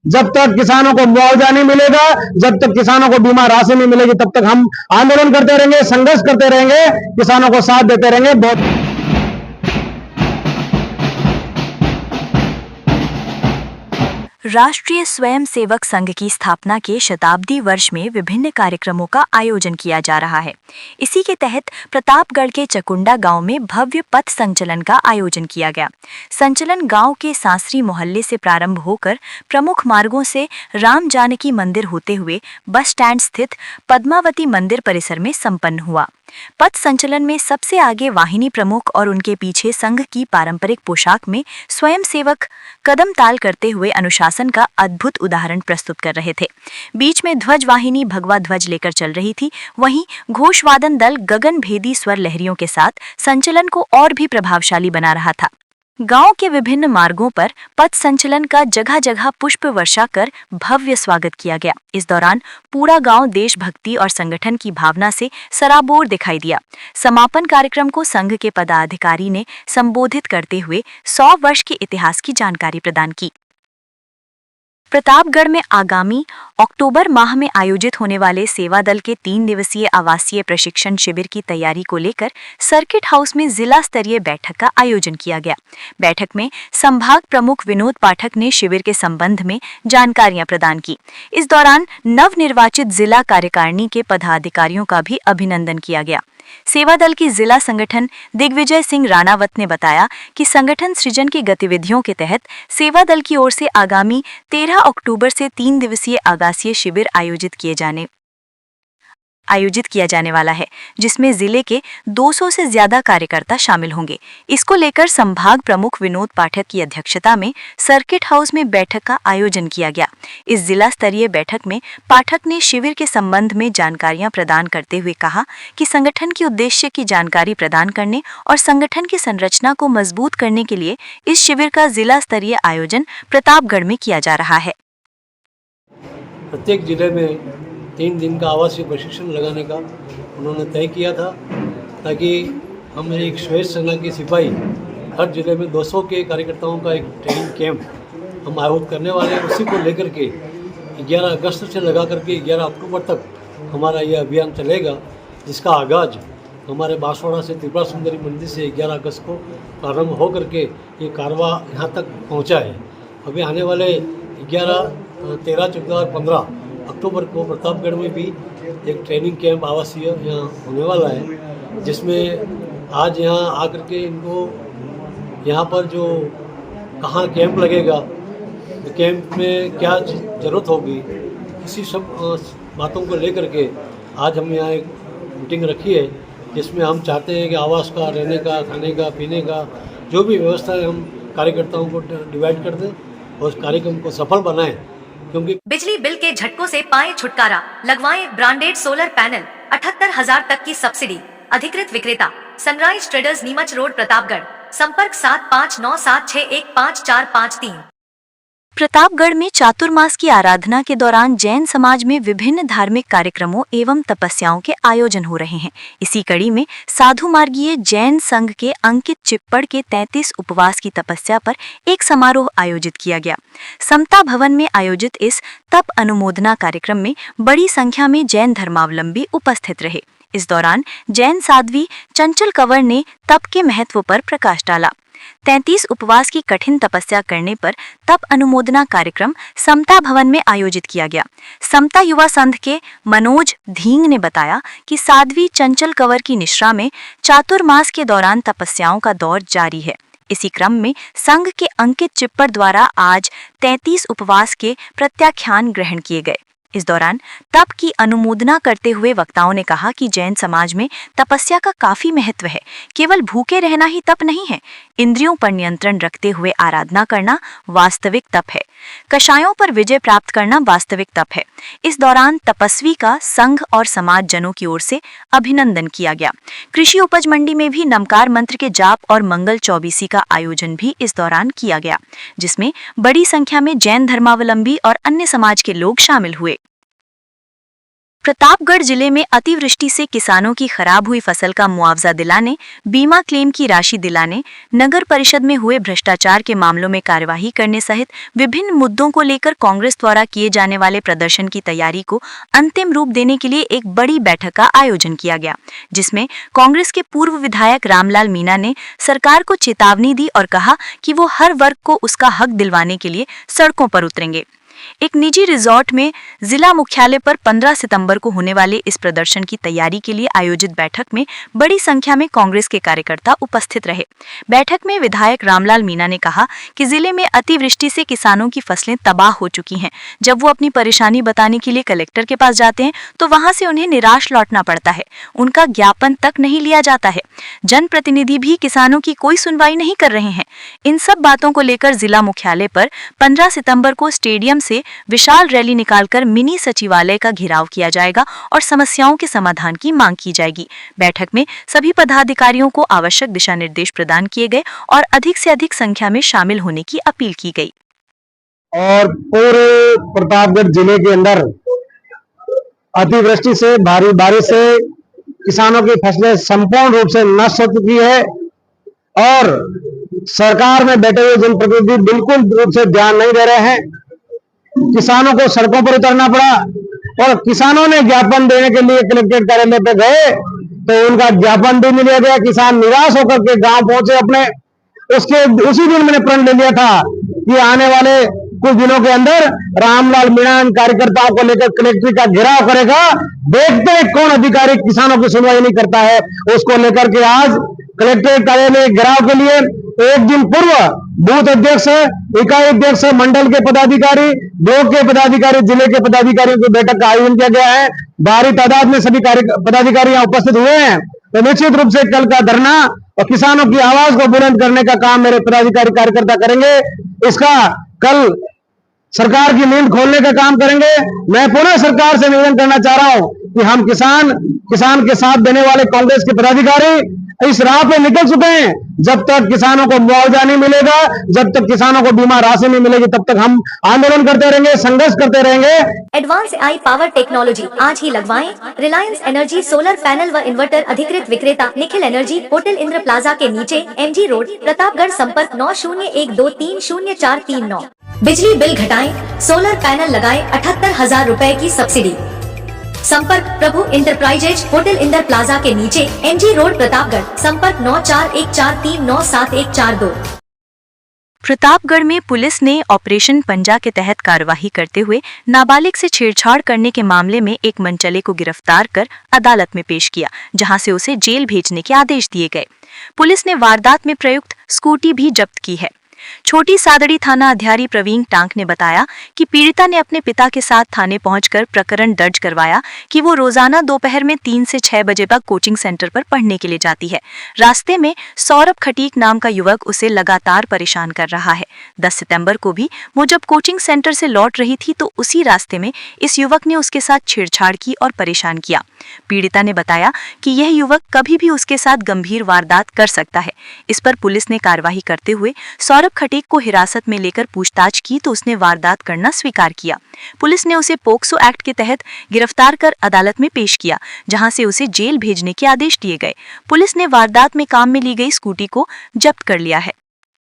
जब तक किसानों को मुआवजा नहीं मिलेगा, जब तक किसानों को बीमा राशि नहीं मिलेगी, तब तक हम आंदोलन करते रहेंगे, संघर्ष करते रहेंगे, किसानों को साथ देते रहेंगे। बहुत राष्ट्रीय स्वयंसेवक संघ की स्थापना के शताब्दी वर्ष में विभिन्न कार्यक्रमों का आयोजन किया जा रहा है। इसी के तहत प्रतापगढ़ के चकुंडा गांव में भव्य पथ संचलन का आयोजन किया गया। संचलन गांव के सांसरी मोहल्ले से प्रारंभ होकर प्रमुख मार्गों से राम जानकी मंदिर होते हुए बस स्टैंड स्थित पद्मावती मंदिर परिसर में संपन्न हुआ। पथ संचलन में सबसे आगे वाहिनी प्रमुख और उनके पीछे संघ की पारंपरिक पोशाक में स्वयंसेवक कदम ताल करते हुए अनुशासन का अद्भुत उदाहरण प्रस्तुत कर रहे थे। बीच में ध्वज वाहिनी भगवा ध्वज लेकर चल रही थी, वहीं घोषवादन दल गगन भेदी स्वर लहरियों के साथ संचलन को और भी प्रभावशाली बना रहा था। गांव के विभिन्न मार्गों पर पथ संचलन का जगह जगह पुष्प वर्षा कर भव्य स्वागत किया गया। इस दौरान पूरा गांव देशभक्ति और संगठन की भावना से सराबोर दिखाई दिया। समापन कार्यक्रम को संघ के पदाधिकारी ने संबोधित करते हुए 100 वर्ष के इतिहास की जानकारी प्रदान की। प्रतापगढ़ में आगामी अक्टूबर माह में आयोजित होने वाले सेवा दल के 3 दिवसीय आवासीय प्रशिक्षण शिविर की तैयारी को लेकर सर्किट हाउस में जिला स्तरीय बैठक का आयोजन किया गया। बैठक में संभाग प्रमुख विनोद पाठक ने शिविर के संबंध में जानकारियां प्रदान की। इस दौरान नवनिर्वाचित जिला कार्यकारिणी के पदाधिकारियों का भी अभिनंदन किया गया। सेवा दल की जिला संगठन दिग्विजय सिंह राणावत ने बताया कि संगठन सृजन की गतिविधियों के तहत सेवा दल की ओर से आगामी 13 अक्टूबर से 3 दिवसीय आगासीय शिविर आयोजित किया जाने वाला है, जिसमें जिले के 200 से ज्यादा कार्यकर्ता शामिल होंगे। इसको लेकर संभाग प्रमुख विनोद पाठक की अध्यक्षता में सर्किट हाउस में बैठक का आयोजन किया गया। इस जिला स्तरीय बैठक में पाठक ने शिविर के संबंध में जानकारियां प्रदान करते हुए कहा कि संगठन के उद्देश्य की जानकारी प्रदान करने और संगठन की संरचना को मजबूत करने के लिए इस शिविर का जिला स्तरीय आयोजन प्रतापगढ़ में किया जा रहा है। प्रत्येक जिले में 3 दिन का आवासीय प्रशिक्षण लगाने का उन्होंने तय किया था, ताकि हम एक श्वेत सेना के सिपाही हर जिले में 200 के कार्यकर्ताओं का एक ट्रेनिंग कैंप हम आयोजित करने वाले हैं। उसी को लेकर के 11 अगस्त से लगा करके 11 अक्टूबर तक हमारा यह अभियान चलेगा, जिसका आगाज़ हमारे बांसवाड़ा से त्रिपुरा सुंदरी मंदिर से 11 अगस्त को प्रारंभ हो करके ये कारवा यहाँ तक पहुँचा है। अभी आने वाले 11, 13, 14 और 15 अक्टूबर को प्रतापगढ़ में भी एक ट्रेनिंग कैंप आवासीय यहाँ होने वाला है, जिसमें आज यहाँ आकर के इनको यहाँ पर जो कहाँ कैंप लगेगा, कैंप में क्या ज़रूरत होगी, इसी सब बातों को लेकर के आज हम यहाँ एक मीटिंग रखी है, जिसमें हम चाहते हैं कि आवास का, रहने का, खाने का, पीने का जो भी व्यवस्था है हम कार्यकर्ताओं को डिवाइड कर दें और उस कार्यक्रम को सफल बनाएं। क्योंकि बिजली बिल के झटकों से पाएं छुटकारा, लगवाएं ब्रांडेड सोलर पैनल, 78,000 तक की सब्सिडी। अधिकृत विक्रेता sunrise traders, Neemuch road, Pratapgarh. संपर्क 7597615453। प्रतापगढ़ में चातुर्मास की आराधना के दौरान जैन समाज में विभिन्न धार्मिक कार्यक्रमों एवं तपस्याओं के आयोजन हो रहे हैं। इसी कड़ी में साधु मार्गीय जैन संघ के अंकित चिप्पड़ के 33 उपवास की तपस्या पर एक समारोह आयोजित किया गया। समता भवन में आयोजित इस तप अनुमोदना कार्यक्रम में बड़ी संख्या में जैन धर्मावलंबी उपस्थित रहे। इस दौरान जैन साध्वी चंचल कंवर ने तप के महत्व पर प्रकाश डाला। 33 उपवास की कठिन तपस्या करने पर तप अनुमोदना कार्यक्रम समता भवन में आयोजित किया गया। समता युवा संघ के मनोज धींग ने बताया कि साध्वी चंचल कंवर की निश्रा में चातुर्मास के दौरान तपस्याओं का दौर जारी है। इसी क्रम में संघ के अंकित चिप्पड़ द्वारा आज 33 उपवास के प्रत्याख्यान ग्रहण किए गए। इस दौरान तप की अनुमोदना करते हुए वक्ताओं ने कहा कि जैन समाज में तपस्या का काफी महत्व है। केवल भूखे रहना ही तप नहीं है, इंद्रियों पर नियंत्रण रखते हुए आराधना करना वास्तविक तप है। कषायों पर विजय प्राप्त करना वास्तविक तप है। इस दौरान तपस्वी का संघ और समाज जनों की ओर से अभिनंदन किया गया। कृषि उपज मंडी में भी नमकार मंत्र के जाप और मंगल चौबीसी का आयोजन भी इस दौरान किया गया, जिसमें बड़ी संख्या में जैन धर्मावलंबी और अन्य समाज के लोग शामिल हुए। प्रतापगढ़ जिले में अतिवृष्टि से किसानों की खराब हुई फसल का मुआवजा दिलाने, बीमा क्लेम की राशि दिलाने, नगर परिषद में हुए भ्रष्टाचार के मामलों में कार्यवाही करने सहित विभिन्न मुद्दों को लेकर कांग्रेस द्वारा किए जाने वाले प्रदर्शन की तैयारी को अंतिम रूप देने के लिए एक बड़ी बैठक का आयोजन किया गया, जिसमें कांग्रेस के पूर्व विधायक रामलाल मीणा ने सरकार को चेतावनी दी और कहा कि वो हर वर्ग को उसका हक दिलवाने के लिए सड़कों पर उतरेंगे। एक निजी रिजॉर्ट में जिला मुख्यालय पर 15 सितंबर को होने वाले इस प्रदर्शन की तैयारी के लिए आयोजित बैठक में बड़ी संख्या में कांग्रेस के कार्यकर्ता उपस्थित रहे। बैठक में विधायक रामलाल मीणा ने कहा कि जिले में अतिवृष्टि से किसानों की फसलें तबाह हो चुकी हैं। जब वो अपनी परेशानी बताने के लिए कलेक्टर के पास जाते हैं तो वहां से उन्हें निराश लौटना पड़ता है, उनका ज्ञापन तक नहीं लिया जाता है। जनप्रतिनिधि भी किसानों की कोई सुनवाई नहीं कर रहे हैं। इन सब बातों को लेकर जिला मुख्यालय पर 15 सितंबर को स्टेडियम से विशाल रैली निकालकर मिनी सचिवालय का घेराव किया जाएगा और समस्याओं के समाधान की मांग की जाएगी। बैठक में सभी पदाधिकारियों को आवश्यक दिशा निर्देश प्रदान किए गए और अधिक से अधिक संख्या में शामिल होने की अपील की गई। और पूरे प्रतापगढ़ जिले के अंदर अतिवृष्टि से, भारी बारिश से किसानों की फसलें संपूर्ण रूप से नष्ट हो चुकी है और सरकार में बैठे हुए जनप्रतिनिधि बिल्कुल रूप से ध्यान नहीं दे रहे हैं। किसानों को सड़कों पर उतरना पड़ा और किसानों ने ज्ञापन देने के लिए कलेक्ट्रेट कार्यालय पे गए तो उनका ज्ञापन भी नहीं लिया गया। किसान निराश होकर के गांव पहुंचे अपने। उसी दिन मैंने प्रण ले लिया था कि आने वाले कुछ दिनों के अंदर रामलाल मीणा इन कार्यकर्ताओं को लेकर कलेक्ट्रेट का घेराव करेगा। देखते हैं कौन अधिकारी किसानों की सुनवाई नहीं करता है। उसको लेकर के आज कलेक्ट्रेट कार्यालय घेराव के लिए एक दिन पूर्व बूथ अध्यक्ष, इकाई अध्यक्ष, मंडल के पदाधिकारी, ब्लॉक के पदाधिकारी, जिले के पदाधिकारियों की बैठक का आयोजन किया गया है। भारी तादाद में सभी पदाधिकारी यहाँ उपस्थित हुए हैं। तो निश्चित रूप से कल का धरना और किसानों की आवाज को बुलंद करने का काम मेरे पदाधिकारी कार्यकर्ता करेंगे। इसका कल सरकार की नींद खोलने का काम करेंगे। मैं पुनः सरकार से निवेदन करना चाह रहा हूं कि हम किसान के साथ देने वाले कांग्रेस के पदाधिकारी इस राह पे निकल चुके हैं। जब तक किसानों को मुआवजा नहीं मिलेगा, जब तक किसानों को बीमा राशि नहीं मिलेगी, तब तक हम आंदोलन करते रहेंगे, संघर्ष करते रहेंगे। एडवांस AI पावर टेक्नोलॉजी आज ही लगवाएं। रिलायंस एनर्जी सोलर पैनल व इन्वर्टर अधिकृत विक्रेता Nikhil energy, hotel Indra plaza के नीचे, MG रोड, प्रतापगढ़। संपर्क 9012300439। बिजली बिल घटाएं, सोलर पैनल लगाएं, 78,000 रुपए की सब्सिडी। संपर्क प्रभु इंटरप्राइजेज, होटल इंदर प्लाजा के नीचे, MG रोड, प्रतापगढ़। संपर्क 9414397142। प्रतापगढ़ में पुलिस ने ऑपरेशन पंजा के तहत कार्यवाही करते हुए नाबालिग से छेड़छाड़ करने के मामले में एक मनचले को गिरफ्तार कर अदालत में पेश किया, जहां से उसे जेल भेजने के आदेश दिए गए। पुलिस ने वारदात में प्रयुक्त स्कूटी भी जब्त की है। छोटी सादड़ी थाना अध्यारी प्रवीण टांक ने बताया कि पीड़िता ने अपने पिता के साथ थाने पहुंचकर प्रकरण दर्ज करवाया कि वो रोजाना दोपहर में 3 से 6 बजे तक कोचिंग सेंटर पर पढ़ने के लिए जाती है। रास्ते में सौरभ खटीक नाम का युवक उसे लगातार परेशान कर रहा है। 10 सितंबर को भी वो जब कोचिंग सेंटर से लौट रही थी तो उसी रास्ते में इस युवक ने उसके साथ छेड़छाड़ की और परेशान किया। पीड़िता ने बताया कि यह युवक कभी भी उसके साथ गंभीर वारदात कर सकता है। इस पर पुलिस ने कार्रवाई करते हुए सौरभ खटीक को हिरासत में लेकर पूछताछ की तो उसने वारदात करना स्वीकार किया। पुलिस ने उसे पोक्सो एक्ट के तहत गिरफ्तार कर अदालत में पेश किया, जहां से उसे जेल भेजने के आदेश दिए गए। पुलिस ने वारदात में काम में ली गई स्कूटी को जब्त कर लिया है।